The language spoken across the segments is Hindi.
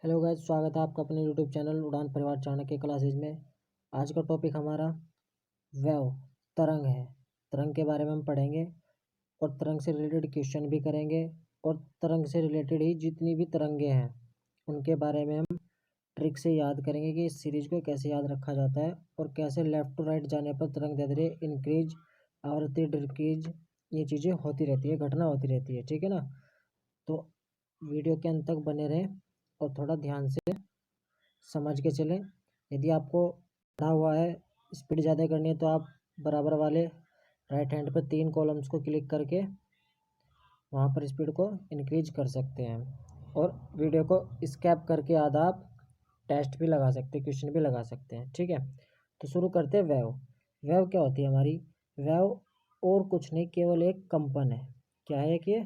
हेलो गाइस, स्वागत है आपका अपने यूट्यूब चैनल उड़ान परिवार चाणक्य क्लासेज में। आज का टॉपिक हमारा वेव तरंग है। तरंग के बारे में हम पढ़ेंगे और तरंग से रिलेटेड क्वेश्चन भी करेंगे और तरंग से रिलेटेड ही जितनी भी तरंगे हैं उनके बारे में हम ट्रिक से याद करेंगे कि इस सीरीज को कैसे याद रखा जाता है और कैसे लेफ्ट टू राइट जाने पर तरंग दैर्ध्य इंक्रीज, आवृत्ति डिक्रीज, ये चीज़ें होती रहती है, घटना होती रहती है। ठीक है ना। तो वीडियो के अंत तक बने रहें और थोड़ा ध्यान से समझ के चलें। यदि आपको पढ़ा हुआ है, स्पीड ज़्यादा करनी है तो आप बराबर वाले राइट हैंड पर 3 कॉलम्स को क्लिक करके वहाँ पर स्पीड को इंक्रीज कर सकते हैं और वीडियो को स्कैप करके आधा आप टेस्ट भी लगा सकते हैं, क्वेश्चन भी लगा सकते हैं। ठीक है, तो शुरू करते हैं। वेव वेव क्या होती है हमारी? वेव और कुछ नहीं, केवल एक कंपन है। क्या है कि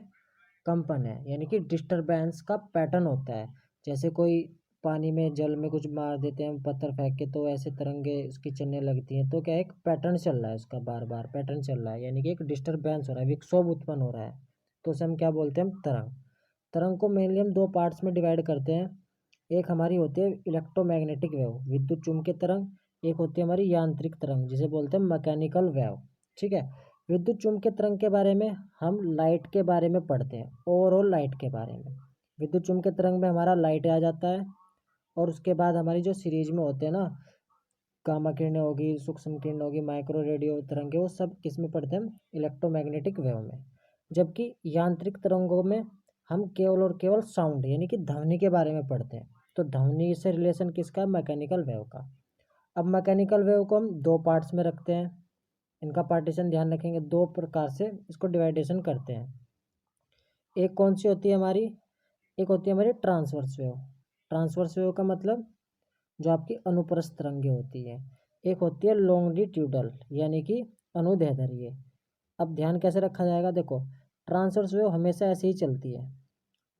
कंपन है, यानी कि डिस्टरबेंस का पैटर्न होता है। जैसे कोई पानी में, जल में कुछ मार देते हैं हम पत्थर फेंक के, तो ऐसे तरंगे उसकी चलने लगती हैं। तो क्या एक पैटर्न चल रहा है उसका, बार बार पैटर्न चल रहा है, यानी कि एक डिस्टरबेंस हो रहा है, विक्षोभ उत्पन्न हो रहा है। तो उसे हम क्या बोलते हैं? तरंग। तरंग को मेनली हम 2 पार्ट्स में डिवाइड करते हैं। एक हमारी होती है इलेक्ट्रोमैग्नेटिक वेव, विद्युत चुम्बकीय तरंग। एक होती है हमारी यांत्रिक तरंग, जिसे बोलते हैं मैकेनिकल वेव। ठीक है। विद्युत चुम्बकीय तरंग के बारे में हम लाइट के बारे में पढ़ते हैं, ओवरऑल लाइट के बारे में। विद्युत चुम्बकीय तरंग में हमारा लाइट आ जाता है और उसके बाद हमारी जो सीरीज में होते हैं ना, गामा किरणें होगी, सूक्ष्म किरण होगी, माइक्रो रेडियो तरंगे, वो सब किस में पढ़ते हैं? हम इलेक्ट्रोमैग्नेटिक वेव में। जबकि यांत्रिक तरंगों में हम केवल और केवल साउंड यानी कि ध्वनि के बारे में पढ़ते हैं। तो ध्वनि से रिलेशन किसका? मैकेनिकल वेव का। अब मैकेनिकल वेव को हम 2 पार्ट्स में रखते हैं। इनका पार्टीशन ध्यान रखेंगे, 2 प्रकार से इसको डिवाइडेशन करते हैं। एक कौन सी होती है हमारी? एक होती है हमारी ट्रांसवर्स वेव। ट्रांसवर्स वेव का मतलब जो आपकी अनुप्रस्थ तरंगे होती है। एक होती है लॉन्गिट्यूडल, यानी कि अनुदैर्ध्य। अब ध्यान कैसे रखा जाएगा? देखो, ट्रांसवर्स वेव हमेशा ऐसे ही चलती है।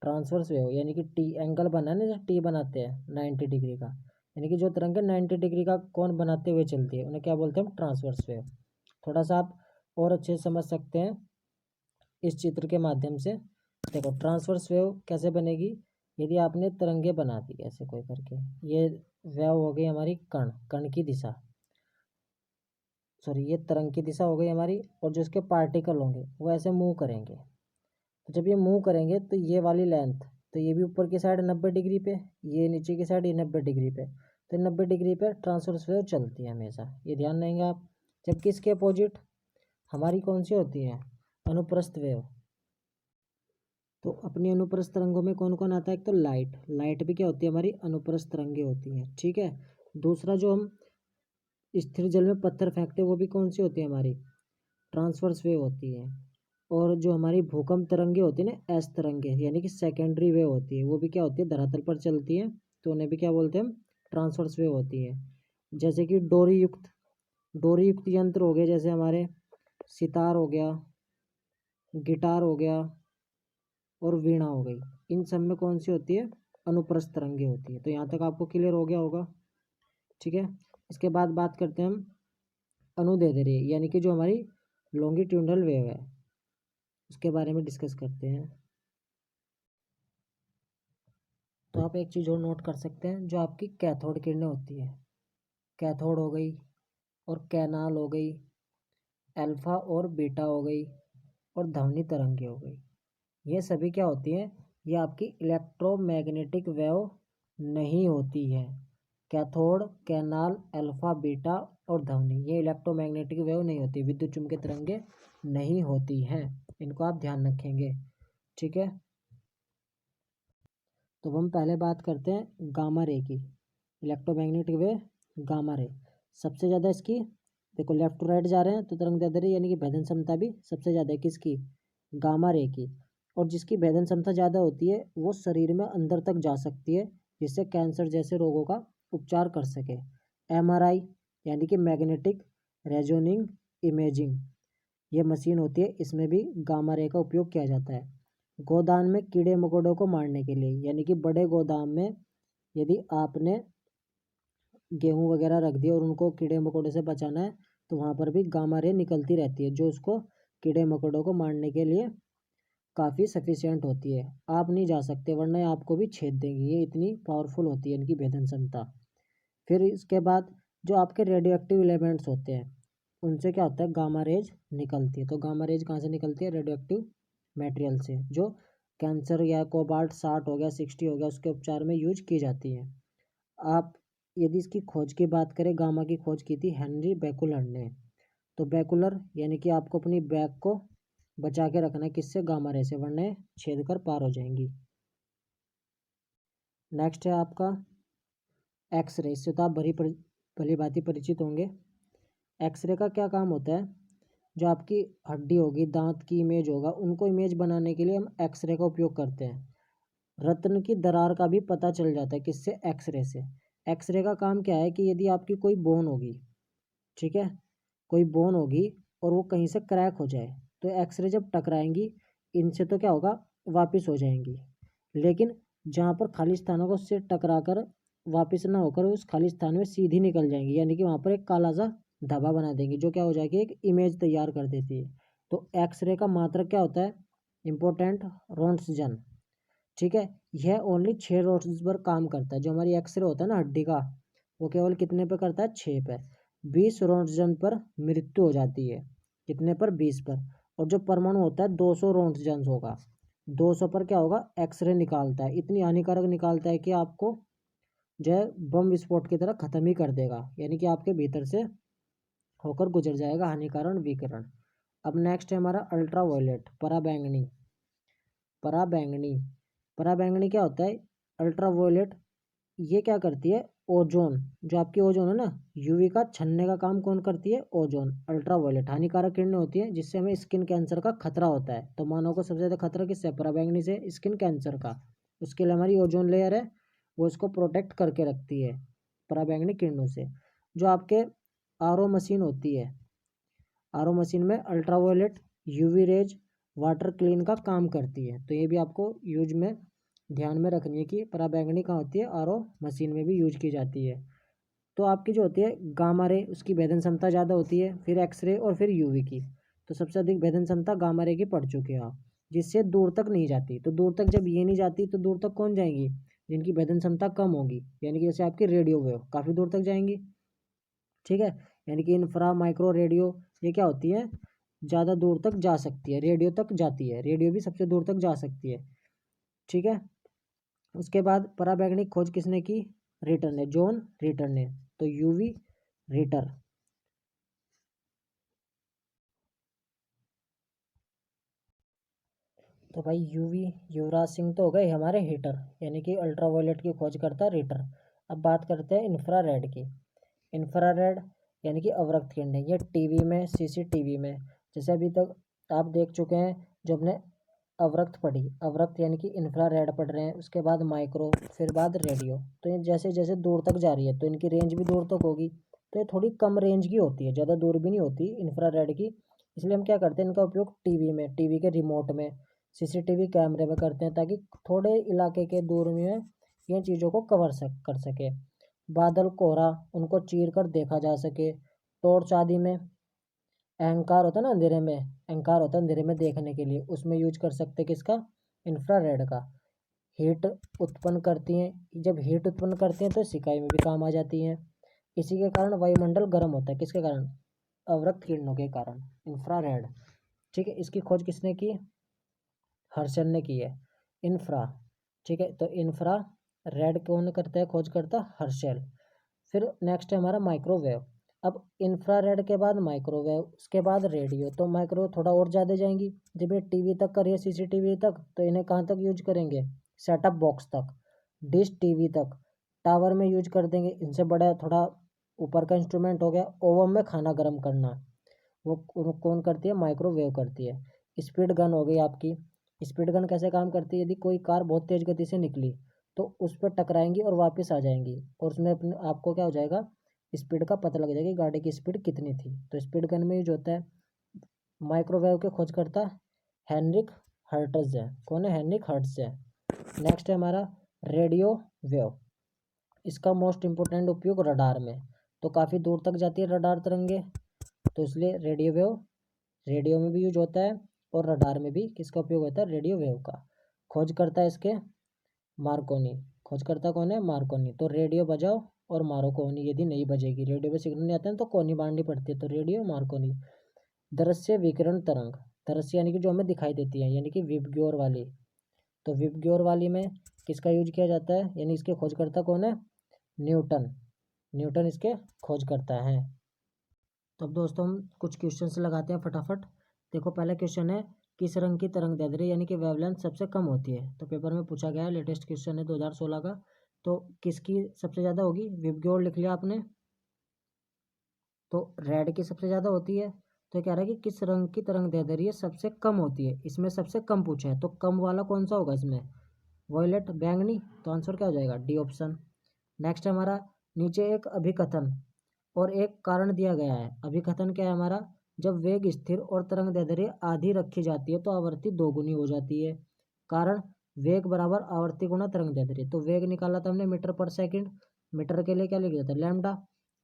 ट्रांसवर्स वेव यानी कि टी एंगल बना है ना, जैसे टी बनाते हैं 90 डिग्री का, यानी कि जो तरंगे 90 डिग्री का कोण बनाते हुए चलती है, उन्हें क्या बोलते हैं? Transverse wave. थोड़ा सा आप और अच्छे से समझ सकते हैं इस चित्र के माध्यम से। देखो, ट्रांसवर्स वेव कैसे बनेगी? यदि आपने तरंगे बना दी ऐसे कोई करके, ये वेव हो गई हमारी कण की दिशा, सॉरी, ये तरंग की दिशा हो गई हमारी, और जो इसके पार्टिकल होंगे वो ऐसे मूव करेंगे। तो जब ये मूव करेंगे तो ये वाली लेंथ, तो ये भी ऊपर की साइड 90 डिग्री पे, ये नीचे की साइड ये 90 डिग्री पे, तो 90 डिग्री पे ट्रांसवर्स वेव चलती है हमेशा, ये ध्यान रहेंगे आप। जबकि इसके अपोजिट हमारी कौन सी होती है? अनुप्रस्थ वेव। तो अपनी अनुप्रस्थ तरंगों में कौन कौन आता है? एक तो लाइट। लाइट भी क्या होती है हमारी? अनुप्रस्थ तरंगे होती हैं। ठीक है। दूसरा, जो हम स्थिर जल में पत्थर फेंकते हैं वो भी कौन सी होती है हमारी? ट्रांसवर्स वेव होती है। और जो हमारी भूकंप तरंगे होती है ना, एस तरंगे, यानी कि सेकेंडरी वेव होती है, वो भी क्या होती है? धरातल पर चलती है, तो उन्हें भी क्या बोलते हैं हम? ट्रांसवर्स वेव होती है। जैसे कि डोरी युक्त यंत्र हो गए, जैसे हमारे सितार हो गया, गिटार हो गया और वीणा हो गई। इन सब में कौन सी होती है? अनुप्रस्थ तरंगे होती है। तो यहाँ तक आपको क्लियर हो गया होगा। ठीक है। इसके बाद बात करते हैं हम अनुदैर्ध्य, यानी कि जो हमारी लॉन्गिट्यूडनल वेव है, उसके बारे में डिस्कस करते हैं। तो आप एक चीज़ और नोट कर सकते हैं, जो आपकी कैथोड किरणें होती है, कैथोड हो गई और कैनाल हो गई, अल्फा और बीटा हो गई और ध्वनि तरंगे हो गई, ये सभी क्या होती हैं? ये आपकी इलेक्ट्रोमैग्नेटिक वेव नहीं होती है। कैथोड, कैनाल, अल्फा, बीटा और ध्वनि, ये इलेक्ट्रोमैग्नेटिक वेव नहीं होती, विद्युत चुम्बकीय तरंगे नहीं होती हैं। इनको आप ध्यान रखेंगे। ठीक है। तो हम पहले बात करते हैं गामा रे की। इलेक्ट्रोमैग्नेटिक वेव गामा रे सबसे ज़्यादा इसकी, देखो लेफ्ट टू राइट जा रहे हैं तो तरंग दैर्ध्य यानी कि भेदन क्षमता भी सबसे ज़्यादा है किसकी? गामा रे की। और जिसकी भेदन क्षमता ज़्यादा होती है वो शरीर में अंदर तक जा सकती है, जिससे कैंसर जैसे रोगों का उपचार कर सके। एमआरआई यानी कि मैग्नेटिक रेजोनिंग इमेजिंग, ये मशीन होती है, इसमें भी गामा रे का उपयोग किया जाता है। गोदान में कीड़े मकोड़ों को मारने के लिए, यानी कि बड़े गोदाम में यदि आपने गेहूँ वगैरह रख दिया और उनको कीड़े मकोड़े से बचाना है, तो वहाँ पर भी गामा रे निकलती रहती है, जो उसको कीड़े मकोड़ों को मारने के लिए काफ़ी सफिशिएंट होती है, आप नहीं जा सकते वरना ये आपको भी छेद देंगी, ये इतनी पावरफुल होती है इनकी भेदन क्षमता। फिर इसके बाद जो आपके रेडियो एक्टिव एलिमेंट्स होते हैं उनसे क्या होता है, गामा रेज निकलती है। तो गामा रेज कहाँ से निकलती है, रेडियो एक्टिव मटेरियल से, जो कैंसर या कोबाल्ट 60 हो गया 60 हो गया उसके उपचार में यूज की जाती है। आप यदि इसकी खोज की बात करें, गामा की खोज की थी हेनरी बेकुलर ने। तो बेकुलर यानी कि आपको अपनी बैक को बचा के रखना है किससे, गामा रे से, वरना ये छेद कर पार हो जाएंगी। नेक्स्ट है आपका एक्सरे, इससे तो आप भली भांति परिचित होंगे। एक्सरे का क्या काम होता है, जो आपकी हड्डी होगी, दांत की इमेज होगा, उनको इमेज बनाने के लिए हम एक्सरे का उपयोग करते हैं। रत्न की दरार का भी पता चल जाता है किससे, एक्सरे से। एक्सरे का काम क्या है कि यदि आपकी कोई बोन होगी, ठीक है, कोई बोन होगी और वो कहीं से क्रैक हो जाए तो एक्सरे जब टकराएंगी इनसे तो क्या होगा, वापस हो जाएंगी। लेकिन जहाँ पर खाली स्थानों को उससे टकरा कर वापस ना होकर उस खाली स्थान में सीधी निकल जाएंगी, यानी कि वहाँ पर एक काला सा धब्बा बना देंगी, जो क्या हो जाएगी, एक इमेज तैयार कर देती है। तो एक्सरे का मात्रक क्या होता है, इम्पोर्टेंट रोंट्सजन, ठीक है। यह ओनली 6 रोड्स पर काम करता है। जो हमारी एक्सरे होता है ना हड्डी का, वो केवल कितने पे करता है, 6 पे। 20 रोंट्सजन पर मृत्यु हो जाती है, कितने पर, 20 पर। और जो परमाणु होता है 200 रोंट्सजन होगा, 200 पर क्या होगा, एक्सरे निकालता है, इतनी हानिकारक निकालता है कि आपको जो है बम विस्फोट की तरह खत्म ही कर देगा, यानी कि आपके भीतर से होकर गुजर जाएगा हानिकारक विकिरण। अब नेक्स्ट है हमारा अल्ट्रावायलेट, पराबैंगनी। पराबैंगनी, पराबैंगनी क्या होता है, अल्ट्रावायलेट, ये क्या करती है, ओजोन, जो आपकी ओजोन है ना, यूवी का छनने का काम कौन करती है, ओजोन। अल्ट्रावायलेट हानिकारक किरणें होती हैं जिससे हमें स्किन कैंसर का खतरा होता है। तो मानव को सबसे ज़्यादा खतरा किससे, पराबैंगनी से, स्किन कैंसर का। उसके लिए हमारी ओजोन लेयर है, वो इसको प्रोटेक्ट करके रखती है पराबैंगनी किरणों से। जो आपके आरओ मशीन होती है, आरओ मशीन में ultraviolet, UV rays, water clean का काम करती है। तो ये भी आपको यूज में ध्यान में रखनी है कि पराबैंगनी कहाँ होती है, आरओ मशीन में भी यूज की जाती है। तो आपकी जो होती है गामा रे, उसकी भेदन क्षमता ज़्यादा होती है, फिर एक्सरे और फिर यूवी की। तो सबसे अधिक भेदन क्षमता गामा रे की पड़ चुकी है आप, जिससे दूर तक नहीं जाती। तो दूर तक जब ये नहीं जाती तो दूर तक कौन जाएंगी, जिनकी भेदन क्षमता कम होगी, यानी कि जैसे आपकी रेडियो वेव काफ़ी दूर तक जाएंगी, ठीक है। यानी कि इंफ्रा माइक्रो रेडियो ये क्या होती है, ज़्यादा दूर तक जा सकती है, रेडियो तक जाती है, रेडियो भी सबसे दूर तक जा सकती है, ठीक है। उसके बाद पराबैंगनी खोज किसने की, रिटर ने, जॉन रिटर ने। तो यूवी रिटर। तो भाई यूवी युवराज सिंह तो हो गए हमारे हीटर, यानी कि अल्ट्रावायलेट की खोज करता रिटर। अब बात करते हैं इंफ्रारेड की। इंफ्रारेड यानी कि अवरक्त किरणें, ये टीवी में, सीसीटीवी में, जैसे अभी तक आप देख चुके हैं, जो हमने अवरक्त पढ़ी, अवरक्त यानी कि इंफ्रारेड पढ़ रहे हैं, उसके बाद माइक्रो, फिर बाद रेडियो। तो ये जैसे जैसे दूर तक जा रही है तो इनकी रेंज भी दूर तक होगी। तो ये थोड़ी कम रेंज की होती है, ज़्यादा दूर भी नहीं होती इंफ्रारेड की। इसलिए हम क्या करते हैं, इनका उपयोग टीवी में, टीवी के रिमोट में, सीसीटीवी कैमरे में करते हैं, ताकि थोड़े इलाके के दूर में इन चीज़ों को कर सके। बादल कोहरा, उनको चीर कर देखा जा सके। टॉर्च आदि में, अहंकार होता है ना अंधेरे में, अहंकार होता है अंधेरे में देखने के लिए, उसमें यूज कर सकते किसका, इंफ्रारेड का। हीट उत्पन्न करती हैं, जब हीट उत्पन्न करती हैं तो सिकाई में भी काम आ जाती हैं। इसी के कारण वायुमंडल गर्म होता है, किसके कारण, अवरक्त किरणों के कारण, इंफ्रारेड, ठीक है। इसकी खोज किसने की, हर्षल ने की है, इंफ्रा, ठीक है। तो इंफ्रा रेड कौन करता है, खोज करता हर्षल। फिर नेक्स्ट है हमारा माइक्रोवेव। अब इंफ्रारेड के बाद माइक्रोवेव, उसके बाद रेडियो। तो माइक्रोवेव थोड़ा और ज़्यादा जाएंगी, जब ये टीवी तक कर रही है, सीसीटीवी तक, तो इन्हें कहाँ तक यूज करेंगे, सेटअप बॉक्स तक, डिश टीवी तक, टावर में यूज कर देंगे। इनसे बड़ा थोड़ा ऊपर का इंस्ट्रूमेंट हो गया ओवन में खाना गर्म करना, वो कौन करती है, माइक्रोवेव करती है। स्पीड गन हो गई आपकी। स्पीड गन कैसे काम करती है, यदि कोई कार बहुत तेज़ गति से निकली तो उस पर टकराएंगी और वापस आ जाएंगी, और उसमें अपने आपको क्या हो जाएगा, स्पीड का पता लग जाएगा, गाड़ी की स्पीड कितनी थी। तो स्पीड गन में यूज होता है। माइक्रोवेव के खोजकर्ता हेनरिक हर्ट्ज है, कौन है, हेनरिक हर्ट्ज है। नेक्स्ट है हमारा रेडियो वेव। इसका मोस्ट इम्पोर्टेंट उपयोग रडार में, तो काफ़ी दूर तक जाती है रडार तरंगे, तो इसलिए रेडियो वेव रेडियो में भी यूज होता है। और रडार में भी किसका उपयोग होता है, रेडियो वेव का। खोज करता है इसके मार्कोनी। खोज करता कौन है, मार्कोनी। तो रेडियो बजाओ और मारो कोनी यदि नहीं बजेगी, रेडियो पे सिग्नल नहीं आता है तो कोनी बांधनी पड़ती है, तो रेडियो मार्कोनी। दृश्य विकिरण तरंग, दृश्य यानी कि जो हमें दिखाई देती है, यानी कि विबग्योर वाली। तो विबग्योर वाली में किसका यूज किया जाता है, यानी इसके खोजकर्ता कौन है, न्यूटन। न्यूटन इसके खोज करता है। तो अब दोस्तों हम कुछ क्वेश्चन लगाते हैं फटाफट। देखो पहला क्वेश्चन है, किस रंग की तरंग दैर्ध्य यानी कि वेवलेंथ सबसे कम होती है। तो पेपर में पूछा गया है, लेटेस्ट क्वेश्चन है 2016 का। तो किसकी सबसे ज़्यादा होगी, विबग्योर लिख लिया आपने, तो रेड की सबसे ज़्यादा होती है। तो कह रहा है कि किस रंग की तरंग दैर्ध्य सबसे कम होती है, इसमें सबसे कम पूछा है, तो कम वाला कौन सा होगा इसमें, वॉयलेट, बैंगनी। तो आंसर क्या हो जाएगा, डी ऑप्शन। नेक्स्ट है हमारा, नीचे एक अभिकथन और एक कारण दिया गया है। अभिकथन क्या है हमारा, जब वेग स्थिर और तरंग दैर्ध्य आधी रखी जाती है तो आवृत्ति दोगुनी हो जाती है। कारण, वेग बराबर आवृत्ति गुना तरंग दैर्ध्य। तो वेग निकाला था हमने मीटर पर सेकंड, मीटर के लिए क्या लिख दिया था, लैम्डा,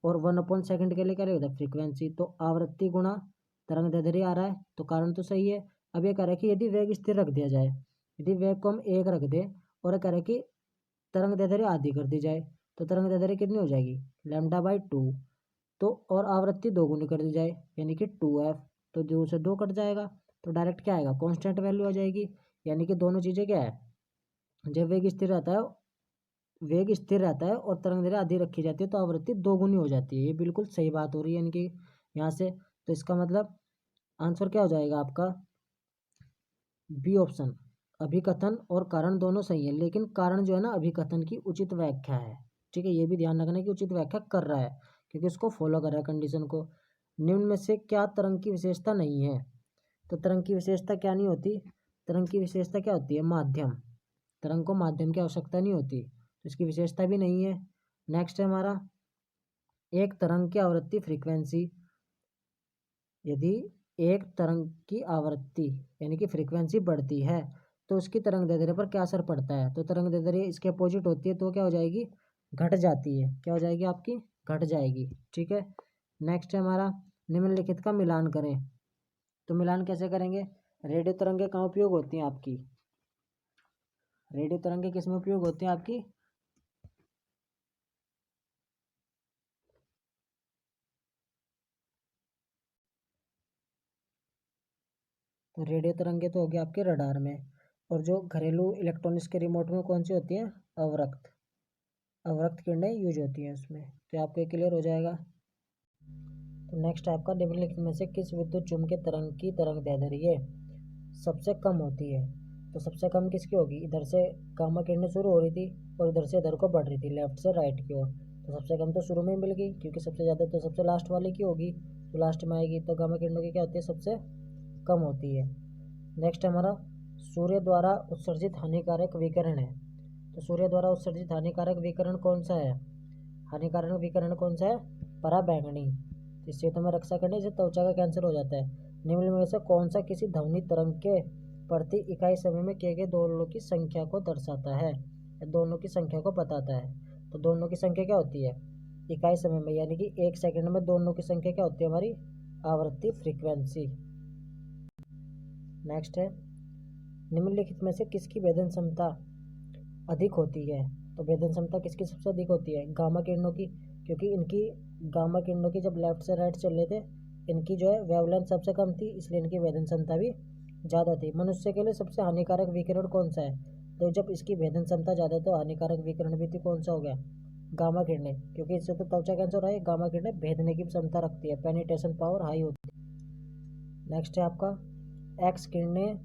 और 1/सेकंड के लिए क्या लिख दिया था, फ्रीक्वेंसी। तो आवृत्ति गुना तरंग दैर्ध्य आ रहा है, तो कारण तो सही है। अब ये कह रहा है कि यदि वेग स्थिर रख दिया जाए, यदि वेग को हम 1 रख दें और कह रहा है कि तरंग दैर्ध्य आधी कर दी जाए, तो तरंग दैर्ध्य कितनी हो जाएगी, λ/2। तो और आवृत्ति दोगुनी कर दी जाए यानी कि 2f, तो 2 से 2 कट जाएगा, तो डायरेक्ट क्या आएगा, कांस्टेंट वैल्यू आ जाएगी। यानी कि दोनों चीज़ें क्या है, जब वेग स्थिर रहता है, वेग स्थिर रहता है और तरंग दैर्ध्य आधी रखी जाती है तो आवृत्ति दोगुनी हो जाती है। ये बिल्कुल सही बात हो रही है यानी कि यहाँ से। तो इसका मतलब आंसर क्या हो जाएगा आपका, बी ऑप्शन। अभिकथन और कारण दोनों सही है, लेकिन कारण जो है ना, अभिकथन की उचित व्याख्या है। ठीक है, ये भी ध्यान रखना कि उचित व्याख्या कर रहा है, क्योंकि उसको फॉलो कर रहा है कंडीशन को। निम्न में से क्या तरंग की विशेषता नहीं है। तो तरंग की विशेषता क्या नहीं होती, तरंग की विशेषता क्या होती है, माध्यम। तरंग को माध्यम की आवश्यकता नहीं होती, तो इसकी विशेषता भी नहीं है। नेक्स्ट है हमारा, एक तरंग की आवृत्ति फ्रीक्वेंसी। यदि एक तरंग की आवृत्ति यानी कि फ्रीक्वेंसी बढ़ती है तो उसकी तरंग दैर्ध्य पर क्या असर पड़ता है। तो तरंग दैर्ध्य इसके अपोजिट होती है तो क्या हो जाएगी, घट जाती है। क्या हो जाएगी आपकी, घट जाएगी। ठीक है, नेक्स्ट है हमारा, निम्नलिखित का मिलान करें। तो मिलान कैसे करेंगे, रेडियो तरंगें कहाँ उपयोग होती हैं आपकी, रेडियो तरंगें किस में उपयोग होती हैं आपकी, तो रेडियो तरंगें तो होगी आपके रडार में। और जो घरेलू इलेक्ट्रॉनिक्स के रिमोट में कौन सी होती है, अवरक्त, अवरक्त किरणें यूज होती हैं उसमें। तो आपको ये क्लियर हो जाएगा। तो नेक्स्ट आपका, निम्नलिखित में से किस विद्युत चुम्बकीय तरंग की तरंग दैर्ध्य सबसे कम होती है। तो सबसे कम किसकी होगी, इधर से गामा किरणें शुरू हो रही थी और इधर से इधर को बढ़ रही थी, लेफ्ट से राइट की ओर। तो सबसे कम तो शुरू में ही मिल गई, क्योंकि सबसे ज़्यादा तो सबसे लास्ट वाले की होगी, तो लास्ट में आएगी। तो गामा किरणों की क्या होती है, सबसे कम होती है। नेक्स्ट हमारा, सूर्य द्वारा उत्सर्जित हानिकारक विकिरण है। तो सूर्य द्वारा उत्सर्जित हानिकारक विकिरण कौन सा है, हानिकारक विकिरण कौन सा है, पराबैंगनी। इससे तो मैं रक्षा करने से त्वचा का कैंसर हो जाता है। निम्न में से कौन सा किसी ध्वनि तरंग के प्रति इकाई समय में किए गए दोलनों की संख्या को दर्शाता है, दोनों की संख्या को बताता है। तो दोनों की संख्या क्या होती है, इकाई समय में, यानी कि 1 सेकंड में दोनों की संख्या क्या होती है हमारी, आवृत्ति, फ्रीक्वेंसी। नेक्स्ट है, निम्नलिखित में से किसकी वेदन क्षमता अधिक होती है। तो वेदन क्षमता किसकी सबसे अधिक होती है, गामा किरणों की, क्योंकि इनकी गामा किरणों की जब लेफ्ट से राइट चल रहे थे, इनकी जो है वेवलेंथ सबसे कम थी, इसलिए इनकी वेदन क्षमता भी ज़्यादा थी। मनुष्य के लिए सबसे हानिकारक विकिरण कौन सा है, तो जब इसकी वेदन क्षमता ज़्यादा है तो हानिकारक विकिरण भी थी, कौन सा हो गया, गामा किरणें, क्योंकि इससे तो त्वचा कैंसर है। गामा किरणें भेदने की क्षमता रखती है, पेनिट्रेशन पावर हाई होती है। नेक्स्ट है आपका, एक्स किरणें,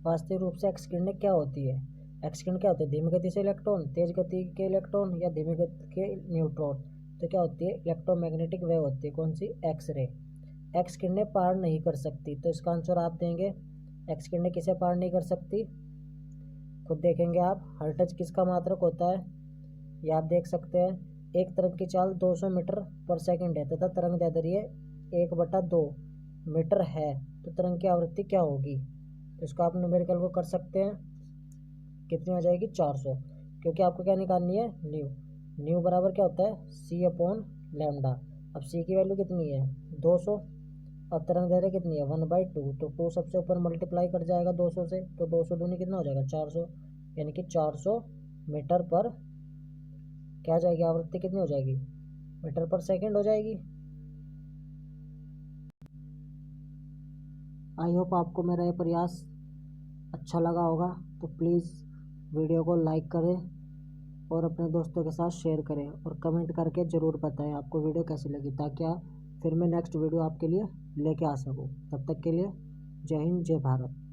वास्तविक रूप से एक्स किरणें क्या होती है। एक्स किरण क्या होती है, धीमी गति से इलेक्ट्रॉन, तेज गति के इलेक्ट्रॉन या धीमी गति के न्यूट्रॉन। तो क्या होती है, इलेक्ट्रोमैग्नेटिक वेव होती है, कौन सी, एक्स रे। एक्स किरणें पार नहीं कर सकती, तो इसका आंसर आप देंगे, एक्स किरणें किसे पार नहीं कर सकती, खुद देखेंगे आप। हर्ट्ज किसका मात्रक होता है, ये आप देख सकते हैं। एक तरंग की चाल 200 मीटर पर सेकंड है तथा तरंग दैर्ध्य 1/2 मीटर है, तो तरंग की आवृत्ति क्या होगी। तो इसको आप न्यूमेरिकल को कर सकते हैं, कितनी आ जाएगी, 400, क्योंकि आपको क्या निकालनी है, न्यू। न्यू बराबर क्या होता है, C/λ। अब C की वैल्यू कितनी है, 200, और तरंग दैर्घ्य कितनी है 1/2, तो 2 सबसे ऊपर मल्टीप्लाई कर जाएगा 200 से, तो 200 दूनी कितना हो जाएगा 400, यानी कि 400 मीटर पर क्या जाएगी, आवृत्ति कितनी हो जाएगी, मीटर पर सेकंड हो जाएगी। आई होप आपको मेरा ये प्रयास अच्छा लगा होगा, तो प्लीज़ वीडियो को लाइक करें और अपने दोस्तों के साथ शेयर करें और कमेंट करके ज़रूर बताएं आपको वीडियो कैसी लगी, ताकि फिर मैं नेक्स्ट वीडियो आपके लिए लेके आ सकूं। तब तक के लिए जय हिंद, जय भारत।